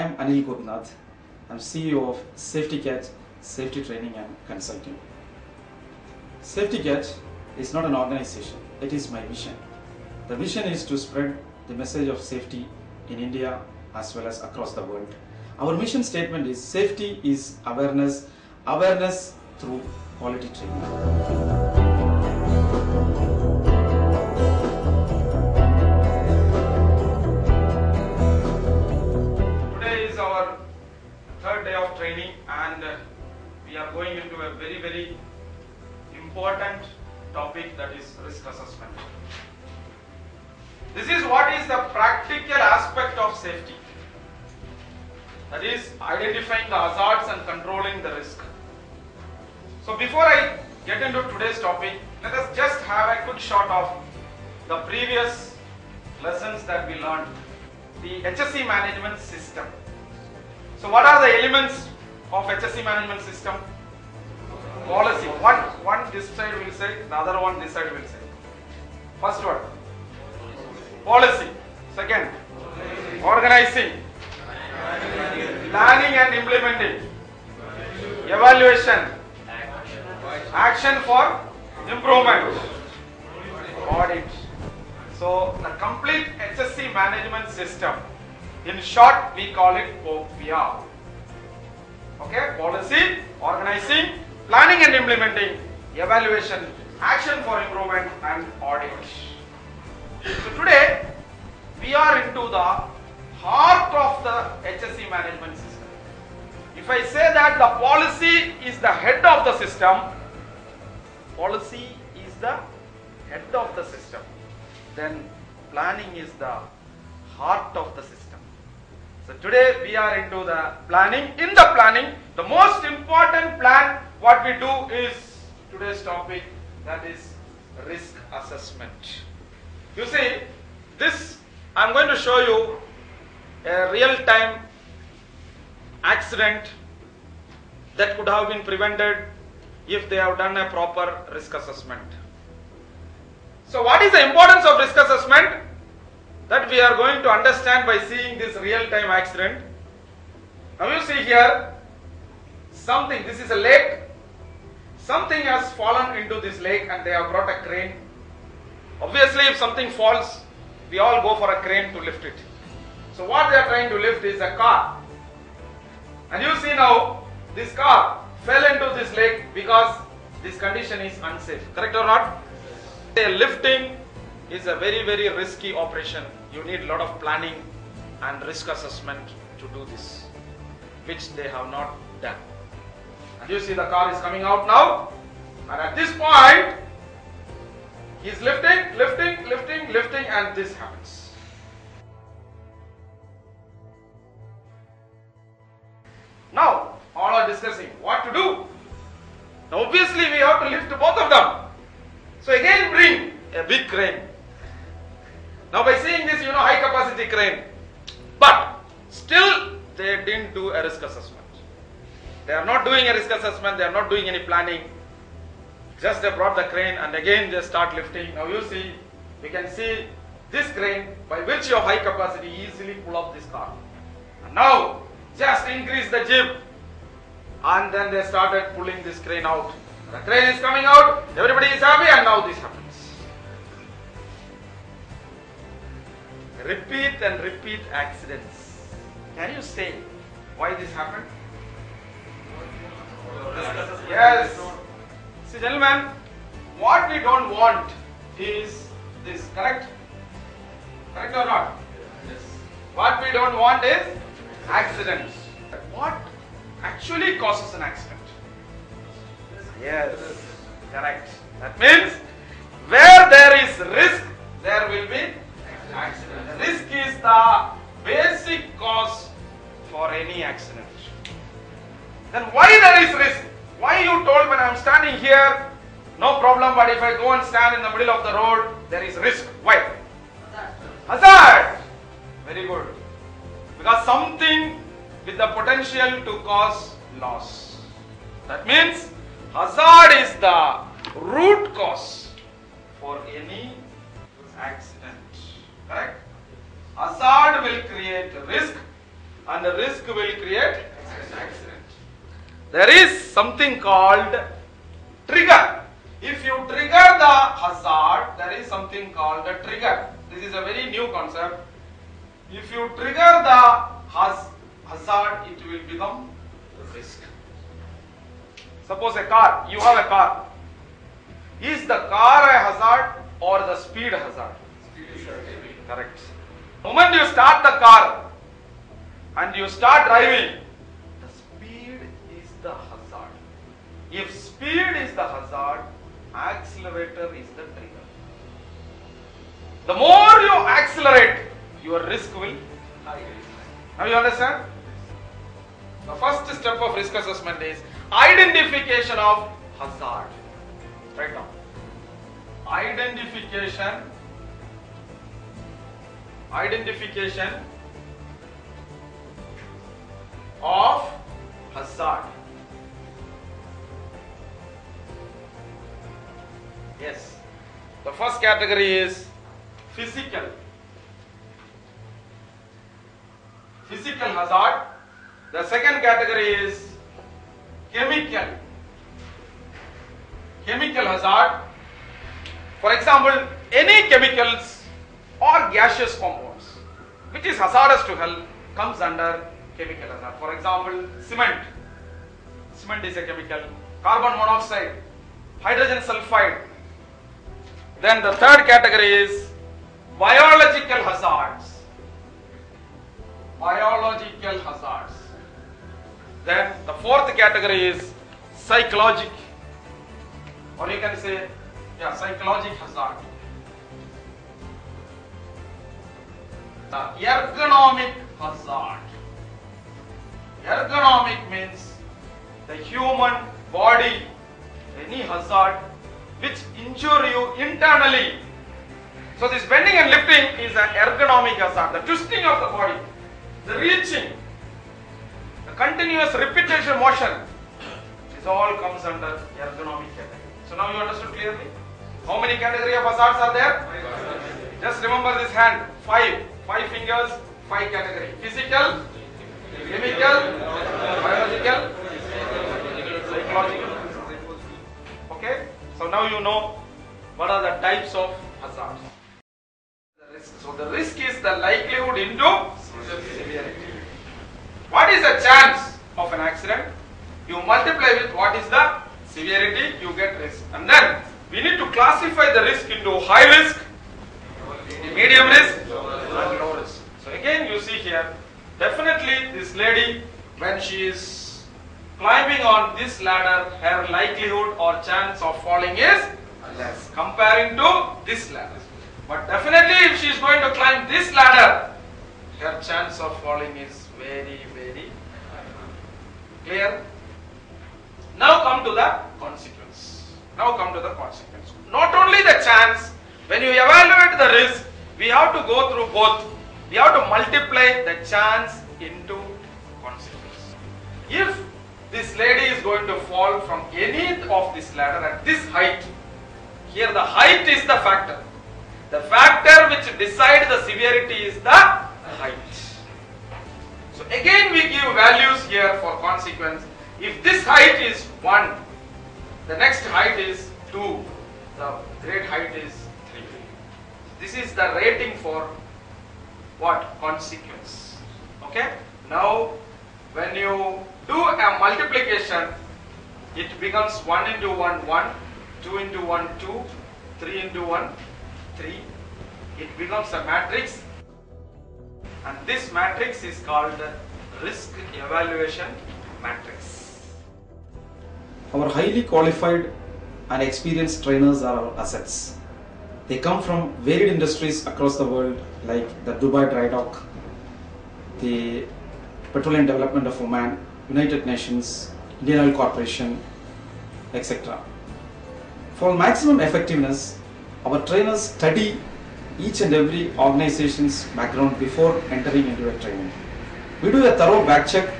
am Anil Gopinath. I am CEO of SafetyCat Safety Training and Consulting. SafetyCat is not an organization, it is my vision. The vision is to spread the message of safety in India as well as across the world. Our mission statement is safety is awareness, awareness through quality training. Third day of training, and we are going into a very important topic, that is risk assessment. This is what is the practical aspect of safety, that is identifying the hazards and controlling the risk. So before I get into today's topic, let us just have a quick shot of the previous lessons that we learned, the HSE management system. So what are the elements of HSE management system? Policy. One this side will say, the other one this side will say. First one, policy. Second, organizing. Planning and implementing. Evaluation. Action for improvement. Audit. So the complete HSE management system, in short, we call it POPIA. Okay, policy, organizing, planning and implementing, evaluation, action for improvement, and audit. So today, we are into the heart of the HSE management system. If I say that the policy is the head of the system, policy is the head of the system, then planning is the heart of the system. So today we are into the planning. In the planning, the most important plan what we do is today's topic, that is risk assessment. You see, this I am going to show you a real-time accident that could have been prevented if they have done a proper risk assessment. So what is the importance of risk assessment? That we are going to understand by seeing this real-time accident. Now you see here, something, this is a lake, something has fallen into this lake and they have brought a crane. Obviously if something falls, we all go for a crane to lift it. So what they are trying to lift is a car. And you see now, this car fell into this lake because this condition is unsafe. Correct or not? Lifting is a very risky operation. You need a lot of planning and risk assessment to do this, which they have not done. And you see the car is coming out now, and at this point he is lifting, and this happens. Now all are discussing what to do. Now obviously we have to lift both of them. So again bring a big crane. Now by seeing this, high capacity crane, but still they didn't do a risk assessment. They are not doing a risk assessment, they are not doing any planning. Just they brought the crane and again they start lifting. Now you see, we can see this crane by virtue of high capacity easily pull up this car. And now just increase the jib, and then they started pulling this crane out. The crane is coming out, everybody is happy, and now this happens. Repeat and repeat accidents. Can you say why this happened? Yes. See gentlemen, what we don't want is this, correct? Correct or not? Yes. What we don't want is accidents. What actually causes an accident? Yes, correct. That means where there is risk, there will be accident. Risk is the basic cause for any accident. Then why there is risk? Why you told when I am standing here, no problem, but if I go and stand in the middle of the road, there is risk. Why? Hazard. Very good. Because something with the potential to cause loss. That means hazard is the root cause for any accident. Correct? Hazard will create risk and the risk will create accident. There is something called trigger. If you trigger the hazard, there is something called a trigger. This is a very new concept. If you trigger the hazard, it will become risk. Suppose a car, you have a car. Is the car a hazard or the speed hazard? Correct. The moment you start the car and you start driving, the speed is the hazard. If speed is the hazard, accelerator is the trigger. The more you accelerate, your risk will high. Now you understand? The first step of risk assessment is identification of hazard. Right now. Identification of hazard. Yes. The first category is physical hazard. The second category is chemical hazard. For example, any chemicals or gaseous compounds which is hazardous to health comes under chemical hazard. For example, cement is a chemical, carbon monoxide, hydrogen sulfide. Then the third category is biological hazards. Then the fourth category is psychological, or you can say psychological hazard. The ergonomic hazard. Ergonomic means the human body, any hazard which injure you internally. So this bending and lifting is an ergonomic hazard. The twisting of the body, the reaching, the continuous repetition motion, this all comes under ergonomic category. So now you understood clearly? How many categories of hazards are there? Just remember this hand. Five fingers, 5 categories. Physical, chemical, biological, psychological. Okay? So now you know what are the types of hazards. So the risk is the likelihood into severity. What is the chance of an accident? You multiply with what is the severity, you get risk. And then we need to classify the risk into high risk, medium risk, and low risk. So again you see here, definitely this lady, when she is climbing on this ladder, her likelihood or chance of falling is less comparing to this ladder. But definitely if she is going to climb this ladder, her chance of falling is very, very high. Clear? Now come to the consequence. Not only the chance, when you evaluate the risk, we have to go through both. We have to multiply the chance into consequence. If this lady is going to fall from any of this ladder at this height, here the height is the factor. The factor which decides the severity is the height. So again we give values here for consequence. If this height is 1, the next height is 2, the great height is 3. This is the rating for what? Consequence. Okay? Now when you do a multiplication, it becomes 1 into 1, 1, 2 into 1, 2, 3 into 1, 3. It becomes a matrix, and this matrix is called risk evaluation matrix. Our highly qualified and experienced trainers are our assets. They come from varied industries across the world, like the Dubai Dry Dock, the Petroleum Development of Oman, United Nations, Indian Oil Corporation, etc. For maximum effectiveness, our trainers study each and every organization's background before entering into a training. We do a thorough back check,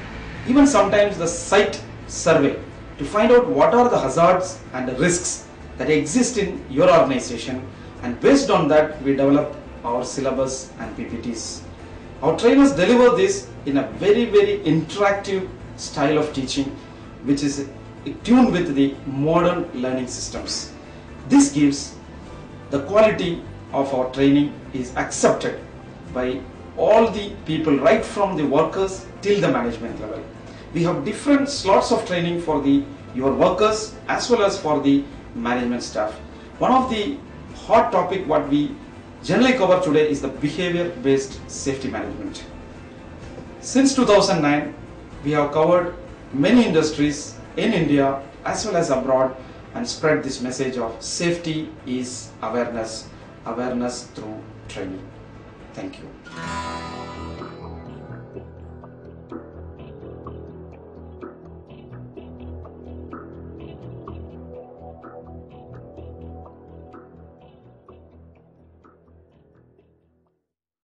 even sometimes the site survey, to find out what are the hazards and the risks that exist in your organization, and based on that we develop our syllabus and PPTs. Our trainers deliver this in a very interactive style of teaching, which is tuned with the modern learning systems. This gives the quality of our training is accepted by all the people, right from the workers till the management level. We have different slots of training for your workers as well as for the management staff. One of the hot topic what we generally cover today is the behavior based safety management. Since 2009, we have covered many industries in India as well as abroad and spread this message of safety is awareness through training. Thank you.